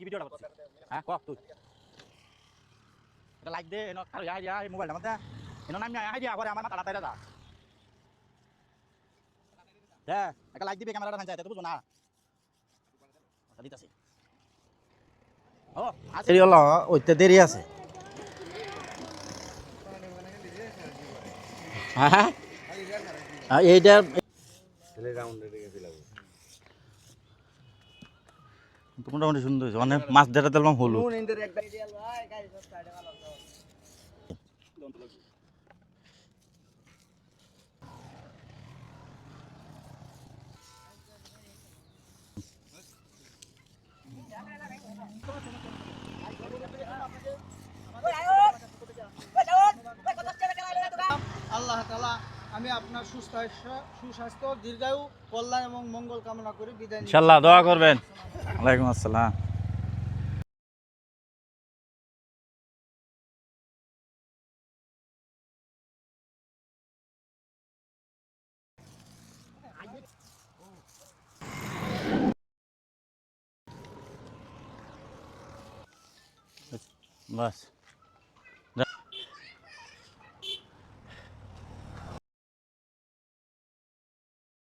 ভিডিওটা করছিস হ্যাঁ ক তুই এটা লাইক দে এনো আর আই দিয়া এই মোবাইলটা মধ্যে এনো নাম আই দিয়া পরে আমার মাথা তাড়াতাড়ি দা দে একটা লাইক দিবি ক্যামেরাটা ভাঙা যায় তো বুঝো না দিতাছি ও আছে দেরি হলো ওইতে দেরি আছে হ্যাঁ এইটা মোটামুটি সুন্দর হয়েছে মানে মাছ ধরে দিলাম হলুদ আল্লাহ তাআলা আমি আপনার সুস্বাস্থ্য দীর্ঘায়ু কল্যাণ এবং মঙ্গল কামনা করি বিদায় নিচ্ছি। ইনশাআল্লাহ দোয়া করবেন ওয়ালাইকুম আসসালাম बस